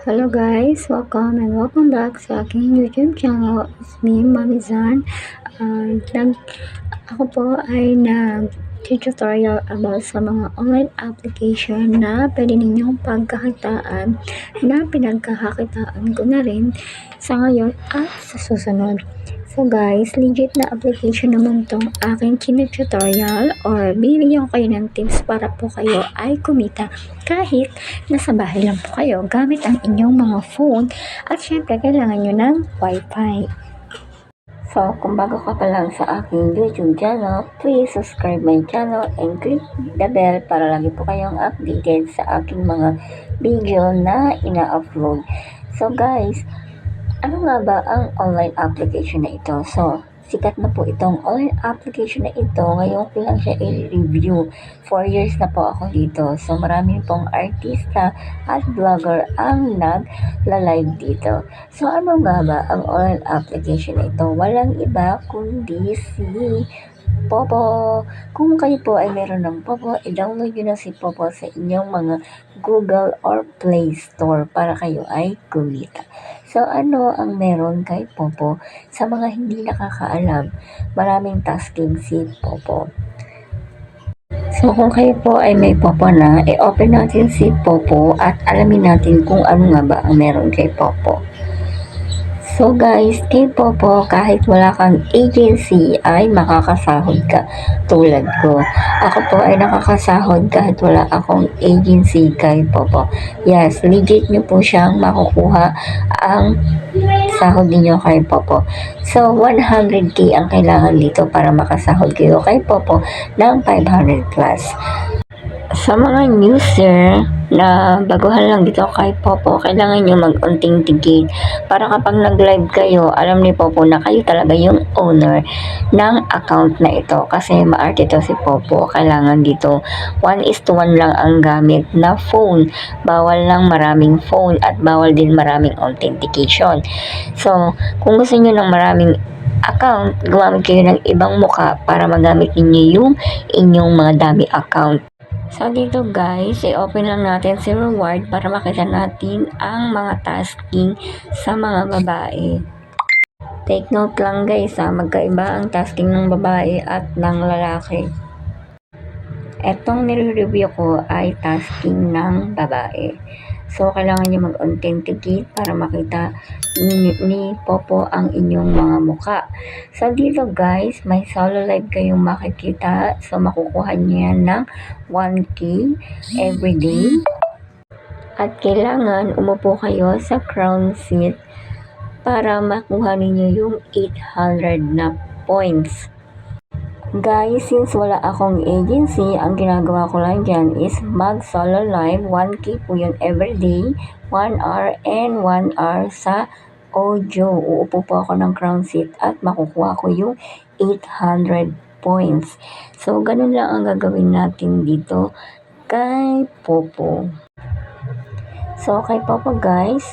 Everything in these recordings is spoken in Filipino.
Hello guys, welcome and welcome back sa aking YouTube channel. It's me, Mami Zan. Ako po ay nag-tutorial about sa mga online application na pwede ninyong pagkakitaan na pinagkakakitaan ko na rin sa ngayon at sa susunod. So guys, legit na application naman tong aking kine-tutorial or bibigyan ko kayo ng tips para po kayo ay kumita kahit nasa bahay lang po kayo gamit ang inyong mga phone at syempre kailangan nyo ng wifi. So, kung bago ka pa lang sa aking YouTube channel, please subscribe my channel and click the bell para lagi po kayong updated sa aking mga video na ina-upload. So guys, ano nga ba ang online application na ito? So, sikat na po itong online application na ito. Ngayon ko lang siya i-review. 4 years na po ako dito. So, marami pong artista at vlogger ang nag-live dito. So, ano nga ba ang online application na ito? Walang iba kundi si Popo. Kung kayo po ay meron ng Popo, i-download nyo na si Popo sa inyong mga Google or Play Store para kayo ay kumita. So, ano ang meron kay Popo? Sa mga hindi nakakaalam, maraming tasking si Popo. So, kung kayo po ay may Popo na, i-open natin si Popo at alamin natin kung ano nga ba ang meron kay Popo. So guys, kay Popo, kahit wala kang agency ay makakasahod ka tulad ko. Ako po ay nakakasahod kahit wala akong agency kay Popo. Yes, legit nyo po siyang makukuha ang sahod ninyo kay Popo. So, 100k ang kailangan dito para makasahod kayo kay Popo ng 500 plus. Sa mga user na baguhan lang dito kay Popo, kailangan nyo mag-unting tigil para kapag nag-live kayo, alam ni Popo na kayo talaga yung owner ng account na ito. Kasi maarte to si Popo, kailangan dito 1:1 lang ang gamit na phone. Bawal lang maraming phone at bawal din maraming authentication. So, kung gusto nyo ng maraming account, gumamit kayo ng ibang muka para magamit ninyo yung inyong mga dami account. So, dito guys, i-open lang natin si reward para makita natin ang mga tasking sa mga babae. Take note lang guys magkaiba ang tasking ng babae at ng lalaki. Etong nire-review ko ay tasking ng babae. So, kailangan nyo mag-authenticate para makita ni Popo ang inyong mga muka. So, dito guys, may solo live kayong makikita. So, makukuha nyo yan ng 1k everyday. At kailangan umupo kayo sa crown seat para makuha ninyo yung 800 na points. Guys, since wala akong agency, ang ginagawa ko lang dyan is mag-solo live. 1k po yun everyday, 1 hour and 1 hour sa audio. Uupo po ako ng crown seat at makukuha ko yung 800 points. So, ganun lang ang gagawin natin dito kay Popo. So, kay Popo guys,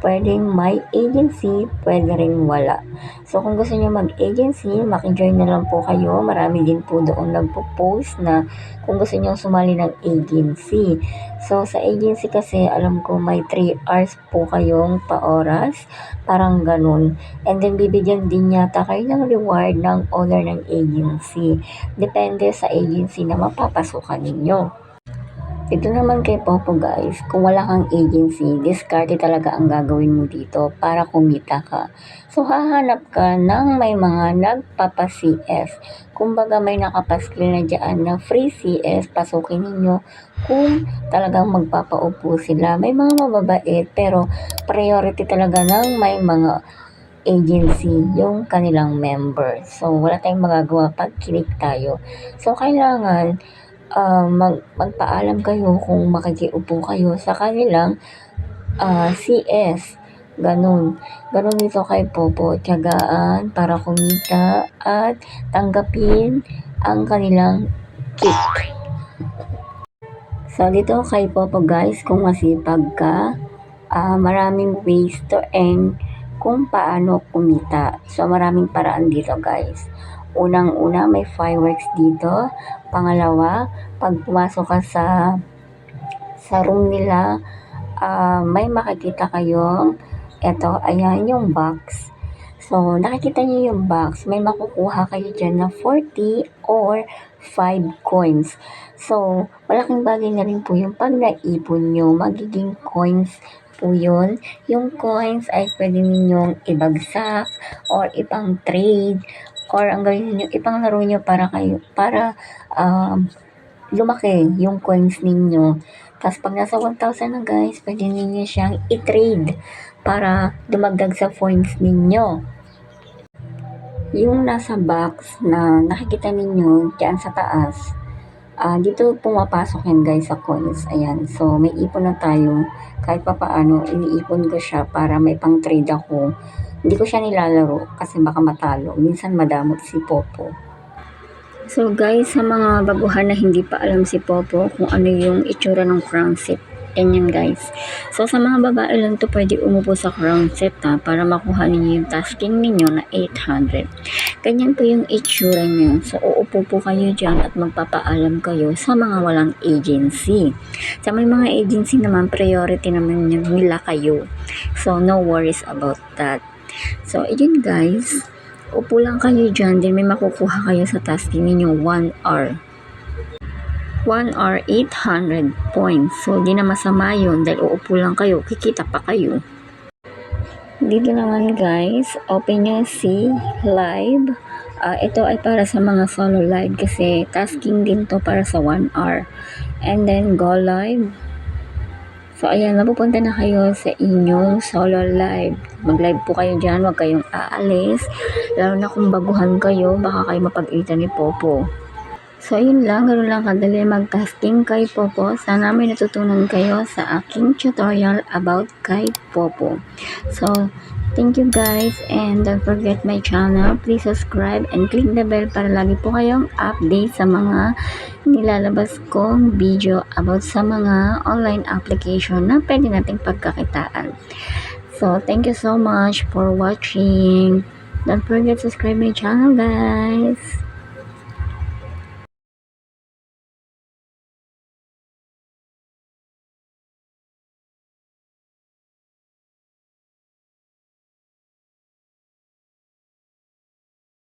pwedeng may agency, pwede rin wala. So, kung gusto niyo mag-agency, makijoin na lang po kayo. Marami din po doon nagpo-post na kung gusto niyo sumali ng agency. So, sa agency kasi, alam ko may 3 hours po kayong pa-oras. Parang ganun. And then, bibigyan din yata kayo ng reward ng owner ng agency. Depende sa agency na mapapasukan ninyo. Ito naman kay Popo guys, kung wala kang agency, diskarte talaga ang gagawin mo dito para kumita ka. So, hahanap ka ng may mga nagpapa-CS. Kumbaga may nakapaskil na dyan na free CS, pasukin ninyo kung talagang magpapaupo sila. May mga mababait pero priority talaga ng may mga agency yung kanilang member. So, wala tayong magagawa pag kinig tayo. So, kailangan magpaalam kayo kung makikiupo kayo sa kanilang CS. Ganun dito kay Popo, tiyagaan para kumita at tanggapin ang kanilang kick. So, dito kay Popo guys, kung masipag ka, maraming ways to earn kung paano kumita. So, maraming paraan dito guys. Unang-una, may fireworks dito. Pangalawa, pag pumasok ka sa room nila, may makikita kayong eto, ayan yung box. So, nakikita niyo yung box, may makukuha kayo dyan na 40 or 5 coins. So, malaking bagay na rin po yung pag naipon nyo, magiging coins po yun. Yung coins ay pwede ninyong ibagsak or ipang trade or ang gawin niyo, ipang laro nyo para lumaki yung coins ninyo. Tapos pag nasa 1,000 na guys, pwede ninyo siyang i-trade para dumagdag sa points ninyo. Yung nasa box na nakikita ninyo dyan sa taas, dito pumapasok yan guys sa coins. Ayan, so may ipon na tayo. Kahit pa paano, iniipon ko siya para may pang trade ako. Hindi ko siya nilalaro kasi baka matalo. Minsan madamot si Popo. So guys, sa mga baguhan na hindi pa alam si Popo kung ano yung itsura ng crown set, yan guys. So sa mga babae lang to pwede umupo sa crown set para makuha ninyo yung tasking ninyo na 800. Ganyan po yung itsura niya. So uupo po kayo dyan at magpapaalam kayo sa mga walang agency. Sa may mga agency naman, priority naman nila kayo. So no worries about that. So yun guys. Upo lang kayo dyan, din may makukuha kayo sa tasking ninyo 1 hour. 1 hour, 800 points. So, di na masama yun dahil uupo lang kayo, kikita pa kayo. Dito naman guys, open nyo si live. Ito ay para sa mga solo live kasi tasking din to para sa 1 hour. And then, go live. So, ayan, mapupunta na kayo sa inyong solo live. Mag-live po kayo dyan, huwag kayong aalis. Lalo na kung baguhan kayo, baka kayo mapag-ita ni Popo. So, ayun lang, ganoon lang kadali mag-tasking kay Popo. Sana may natutunan kayo sa aking tutorial about kay Popo. So, thank you guys and don't forget my channel. Please subscribe and click the bell para lagi po kayong update sa mga nilalabas kong video about sa mga online application na pwede nating pagkakitaan. So, thank you so much for watching. Don't forget to subscribe my channel guys.